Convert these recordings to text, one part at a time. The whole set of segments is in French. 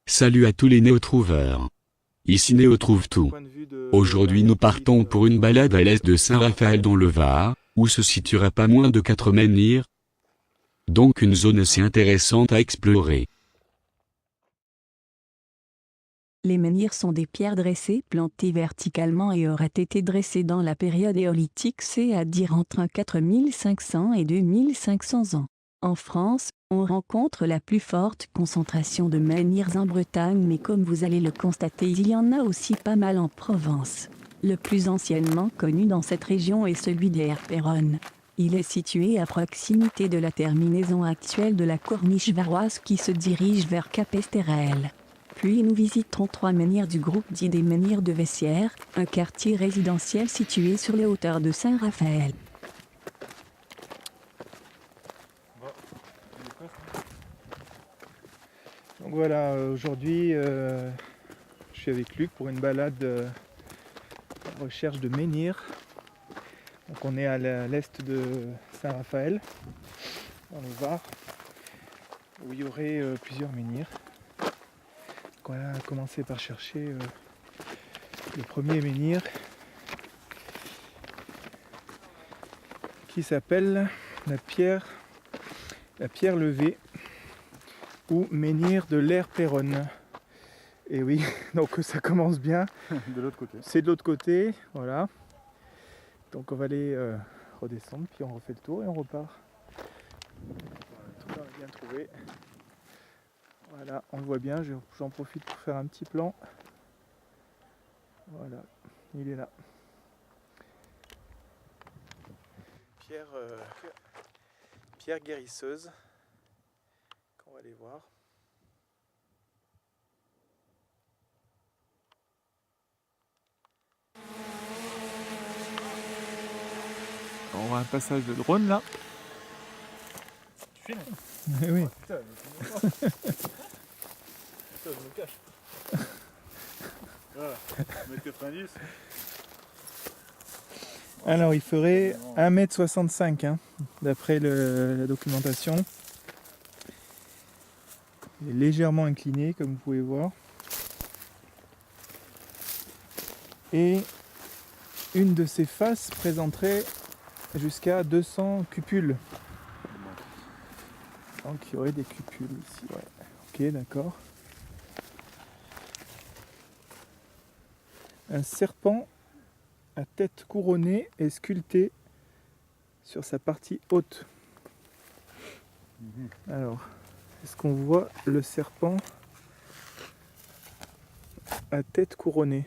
Salut à tous les néo-trouveurs. Ici Néo trouve tout. Aujourd'hui nous partons pour une balade à l'est de Saint-Raphaël dans le Var, où se situera pas moins de 4 menhirs. Donc une zone assez intéressante à explorer. Les menhirs sont des pierres dressées plantées verticalement et auraient été dressées dans la période éolithique, c'est-à-dire entre 4500 et 2500 ans. En France, on rencontre la plus forte concentration de menhirs en Bretagne, mais comme vous allez le constater, il y en a aussi pas mal en Provence. Le plus anciennement connu dans cette région est celui d'Aire-Péronne. Il est situé à proximité de la terminaison actuelle de la corniche varoise qui se dirige vers Capesterel. Puis nous visiterons 3 menhirs du groupe dit des menhirs de Vessières, un quartier résidentiel situé sur les hauteurs de Saint-Raphaël. Donc voilà, aujourd'hui je suis avec Luc pour une balade en recherche de menhirs. Donc on est à l'est de Saint-Raphaël, dans le Var, où il y aurait plusieurs menhirs. Donc on va commencer par chercher le premier menhir qui s'appelle la pierre levée ou menhir de l'Aire-Péronne. Et oui, donc ça commence bien. De l'autre côté. C'est de l'autre côté, voilà. Donc on va aller redescendre, puis on refait le tour et on repart. Tout on a bien trouvé. Voilà, on le voit bien, j'en profite pour faire un petit plan. Voilà, il est là. Pierre guérisseuse, qu'on va aller voir. On voit un passage de drone là. Tu filmes? Eh oui. Oh, putain, mais putain, je me cache. Voilà, 1m90. Alors il ferait 1m65 hein, d'après la documentation. Il est légèrement incliné comme vous pouvez voir. Et une de ses faces présenterait jusqu'à 200 cupules. Donc il y aurait des cupules ici, ouais. Ok, d'accord. Un serpent à tête couronnée est sculpté sur sa partie haute. Alors, est-ce qu'on voit le serpent à tête couronnée?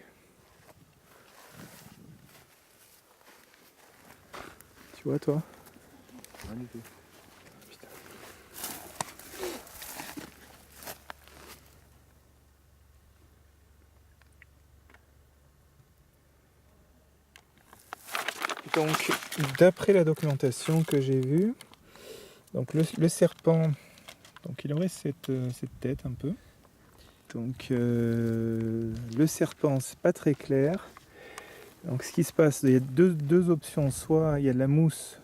Tu vois toi? Rien du tout. Putain. Donc, d'après la documentation que j'ai vue, donc le serpent, donc il aurait cette tête un peu. Donc le serpent, c'est pas très clair. Donc ce qui se passe, il y a deux options. Soit il y a de la mousse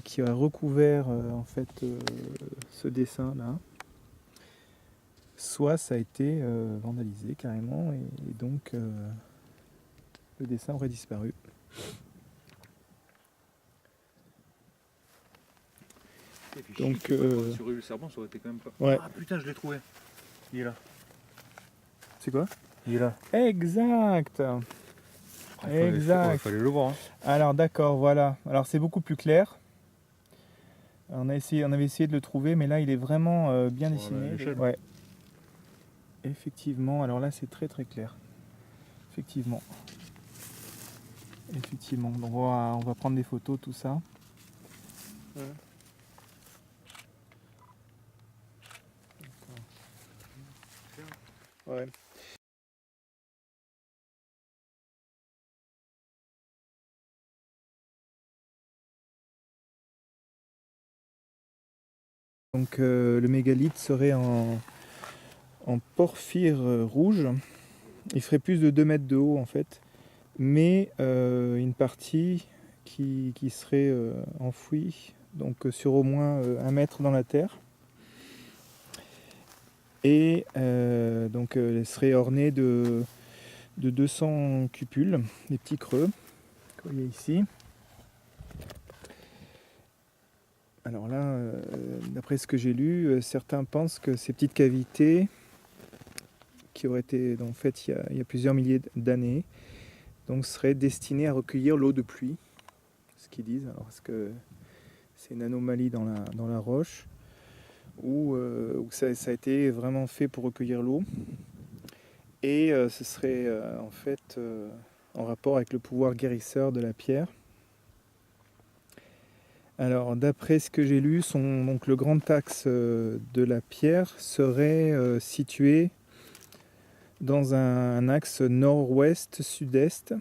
qui a recouvert en fait ce dessin là, soit ça a été vandalisé carrément et donc le dessin aurait disparu. Et puis, Donc, chic, ouais, sur le serpent, ça aurait été quand même pas. ouais. Ah putain, je l'ai trouvé. Il est là. C'est quoi? Il est là. Exact. Exact. Il fallait le voir. Hein. Alors d'accord, voilà. Alors c'est beaucoup plus clair. On avait essayé de le trouver, mais là il est vraiment bien Sur dessiné. l'échelle. Ouais. Effectivement, alors là c'est très très clair. Effectivement. Effectivement. Donc on va prendre des photos, tout ça. Ouais. Donc le mégalithe serait en porphyre rouge. Il ferait plus de 2 mètres de haut en fait. Mais une partie qui serait enfouie, donc sur au moins 1 mètre dans la terre. Et donc elle serait ornée de 200 cupules, des petits creux, que vous voyez ici. Alors là, d'après ce que j'ai lu, certains pensent que ces petites cavités, qui auraient été donc faites il y a plusieurs milliers d'années, donc seraient destinées à recueillir l'eau de pluie, ce qu'ils disent. Alors est-ce que c'est une anomalie dans la roche, ou ça a été vraiment fait pour recueillir l'eau, et ce serait en fait en rapport avec le pouvoir guérisseur de la pierre. Alors d'après ce que j'ai lu, donc, le grand axe de la pierre serait situé dans un axe nord-ouest-sud-est,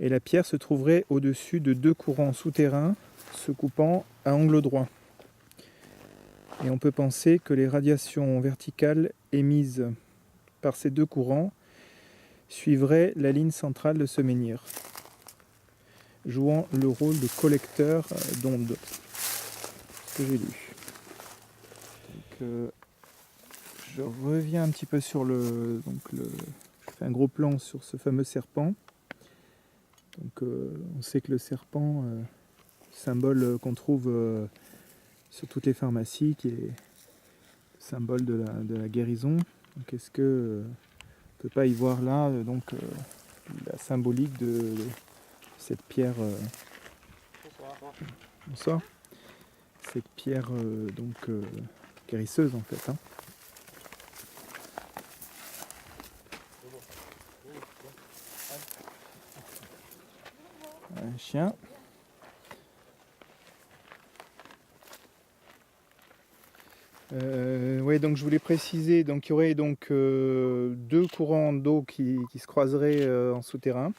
et la pierre se trouverait au-dessus de 2 courants souterrains se coupant à angle droit. Et on peut penser que les radiations verticales émises par ces 2 courants suivraient la ligne centrale de ce menhir, jouant le rôle de collecteur d'ondes, ce que j'ai lu. Donc, je reviens un petit peu sur je fais un gros plan sur ce fameux serpent. Donc, on sait que le serpent, symbole qu'on trouve sur toutes les pharmacies, qui est symbole de la guérison. Donc, est-ce que on peut pas y voir là la symbolique de cette pierre? Bonsoir. Cette pierre guérisseuse en fait. Hein. Un chien. Oui, donc je voulais préciser, donc il y aurait donc 2 courants d'eau qui se croiseraient en souterrain,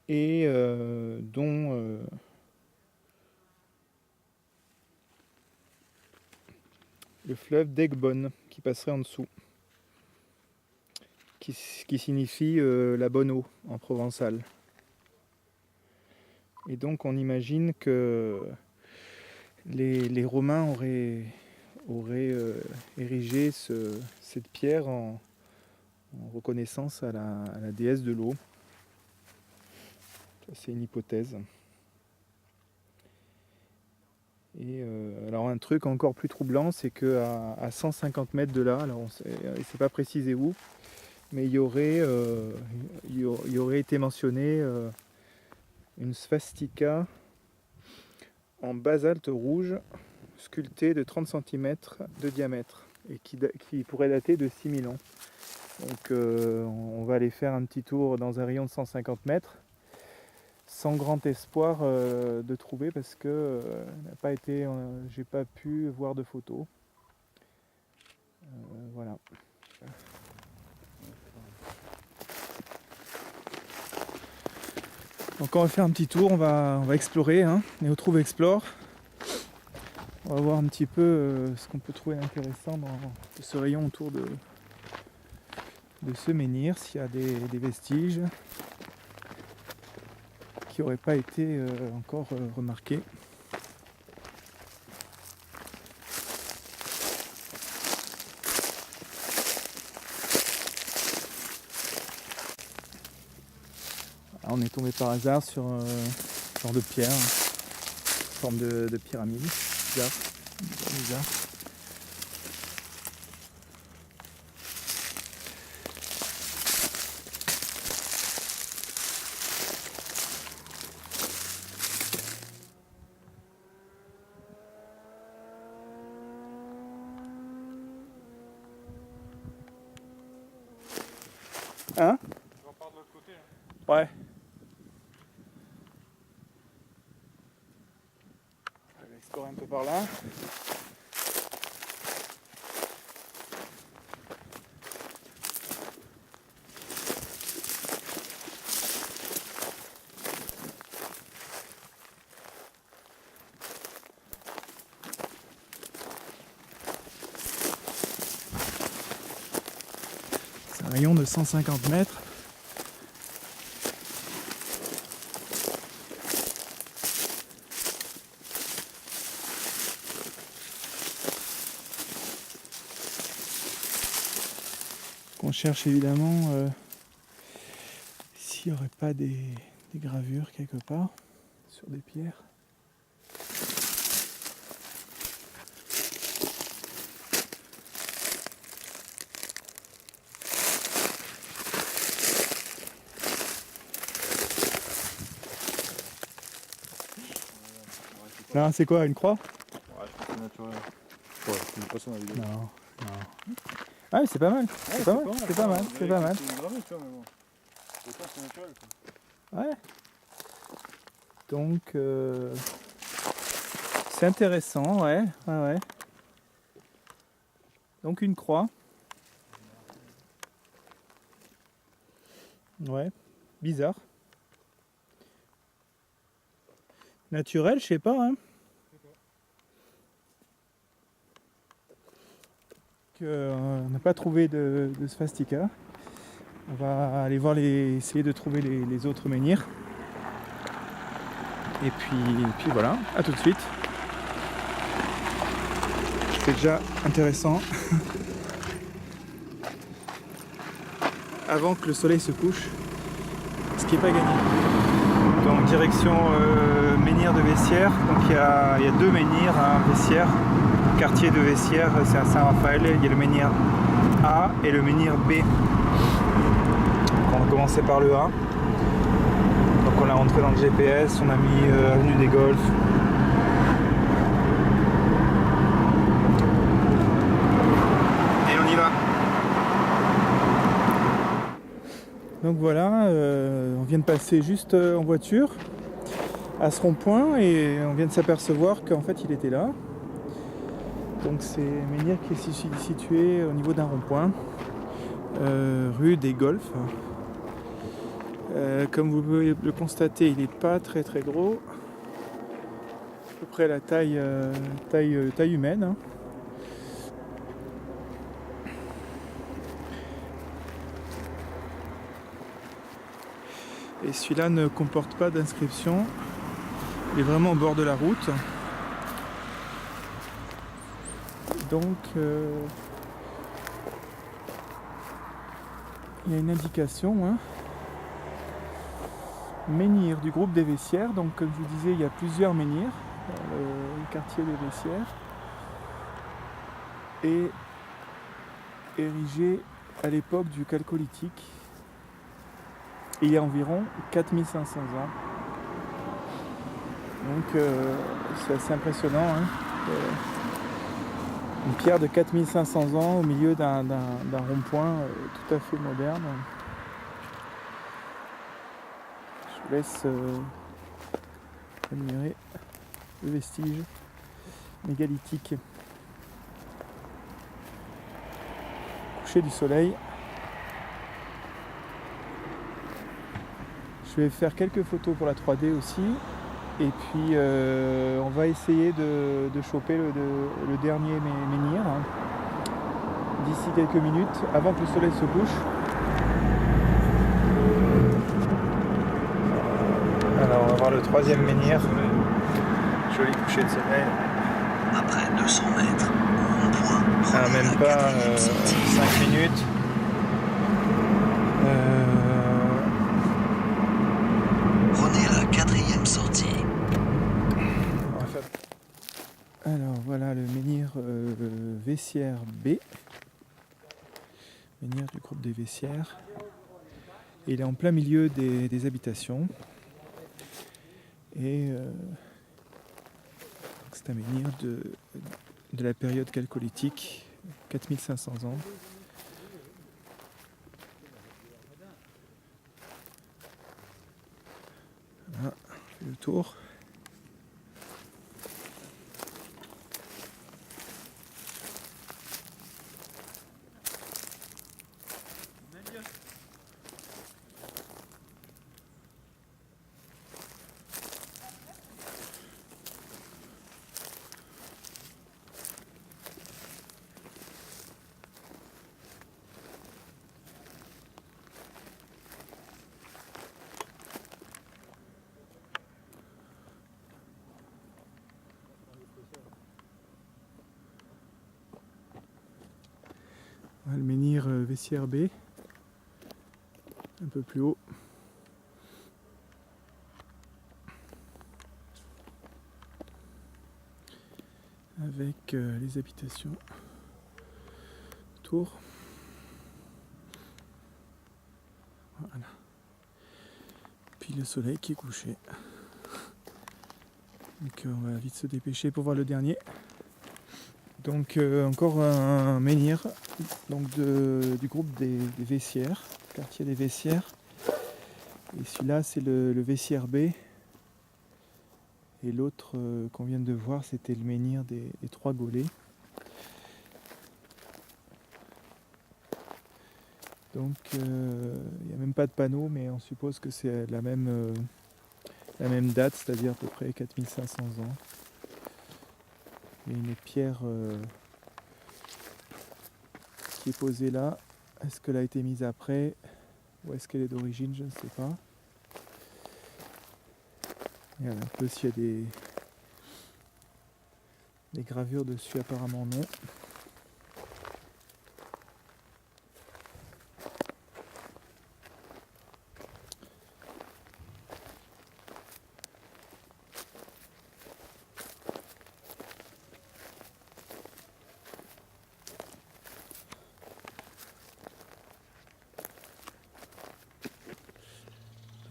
et dont le fleuve d'Egbon qui passerait en dessous, qui signifie la bonne eau en provençal. Et donc on imagine que les Romains auraient érigé cette pierre en reconnaissance à la déesse de l'eau. C'est une hypothèse. Et alors un truc encore plus troublant, c'est qu'à 150 mètres de là, alors on ne sait pas préciser où, mais il y aurait été mentionné une svastika en basalte rouge sculptée de 30 cm de diamètre et qui pourrait dater de 6000 ans. Donc on va aller faire un petit tour dans un rayon de 150 mètres sans grand espoir de trouver, parce que j'ai pas pu voir de photos. Voilà. Donc on va faire un petit tour, on va explorer, hein, Néotrouve explore. On va voir un petit peu ce qu'on peut trouver d'intéressant dans ce rayon autour de ce menhir, s'il y a des vestiges qui n'auraient pas été encore remarqués. On est tombé par hasard sur un genre de pierre. forme de pyramide. Bizarre. Bizarre. Hein? Je repars de l'autre côté. Ouais. Je vais explorer un peu par là. C'est un rayon de 150 mètres. On cherche évidemment s'il n'y aurait pas des gravures quelque part sur des pierres. Là, c'est quoi, une croix? Ouais, je pense que c'est naturel. Ouais, c'est une poisson à la vidéo. Non, non. Ah mais c'est pas mal, c'est pas mal, c'est pas mal, c'est pas mal. C'est gravé, tu vois, mais bon. Autant c'est naturel, quoi. Ouais. Donc c'est intéressant, ouais, ouais. Donc une croix. Ouais, bizarre. Naturel, je sais pas, hein. On n'a pas trouvé de svastika. On va aller voir essayer de trouver les autres menhirs. Et puis voilà, à tout de suite. C'est déjà intéressant. Avant que le soleil se couche, ce qui n'est pas gagné. Donc direction menhir de Vessières. Donc il y a deux menhirs à Vessières. Quartier de Vessières, c'est à Saint-Raphaël. Il y a le menhir A et le menhir B. Donc on va commencer par le A. Donc on l'a rentré dans le GPS, on a mis avenue des Golfs. Et on y va. Donc voilà, on vient de passer juste en voiture à ce rond-point et on vient de s'apercevoir qu'en fait il était là. Donc c'est un menhir qui est situé au niveau d'un rond-point, rue des Golfs. Comme vous pouvez le constater, il n'est pas très gros, à peu près la taille humaine. Hein. Et celui-là ne comporte pas d'inscription, il est vraiment au bord de la route. Donc il y a une indication, hein. Menhir du groupe des Vessières. Donc comme je vous disais, il y a plusieurs menhirs dans le quartier des Vessières. Et érigé à l'époque du Chalcolithique, il y a environ 4500 ans. Donc c'est assez impressionnant, hein. Une pierre de 4500 ans au milieu d'un rond-point tout à fait moderne. Je vous laisse admirer le vestige mégalithique. Coucher du soleil. Je vais faire quelques photos pour la 3D aussi. Et puis on va essayer de choper le dernier menhir hein, d'ici quelques minutes avant que le soleil se couche. Alors on va voir le troisième menhir. Joli coucher de soleil. Après 200 mètres, au rond-point, Même pas 5 minutes. Prenez la 4e sortie. On va faire voilà le menhir Vessières B. Menhir du groupe des Vessières. Et il est en plein milieu des habitations. Et c'est un menhir de la période chalcolithique, 4500 ans. Voilà, on fait le tour. Voilà le menhir Vessières B, un peu plus haut. Avec les habitations autour. Voilà. Puis le soleil qui est couché. Donc on va vite se dépêcher pour voir le dernier. Donc encore un menhir donc du groupe des Vessières, quartier des Vessières. Et celui-là c'est le Vessières B. Et l'autre qu'on vient de voir c'était le menhir des Trois Gaulets. Donc il n'y a même pas de panneau, mais on suppose que c'est la même date, c'est-à-dire à peu près 4500 ans. Il y a une pierre qui est posée là. Est-ce qu'elle a été mise après ou est-ce qu'elle est d'origine? Je ne sais pas. Regarde un peu s'il y a des gravures dessus, apparemment non.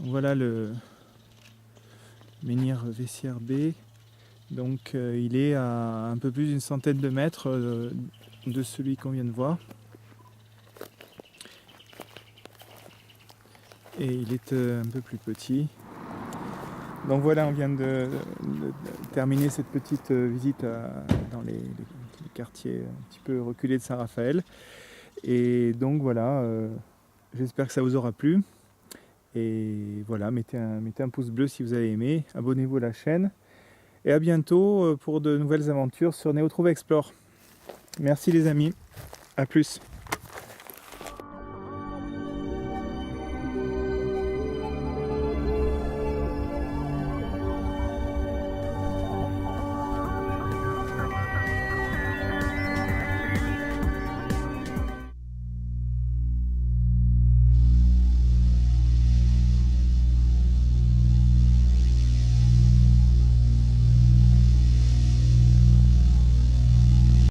Voilà le menhir Vessières B. Donc il est à un peu plus d'une centaine de mètres de celui qu'on vient de voir. Et il est un peu plus petit. Donc voilà, on vient de terminer cette petite visite dans les quartiers un petit peu reculés de Saint-Raphaël. Et donc voilà, j'espère que ça vous aura plu. Et voilà, mettez un pouce bleu si vous avez aimé, abonnez-vous à la chaîne. Et à bientôt pour de nouvelles aventures sur Néo Trouve Explore. Merci les amis, à plus.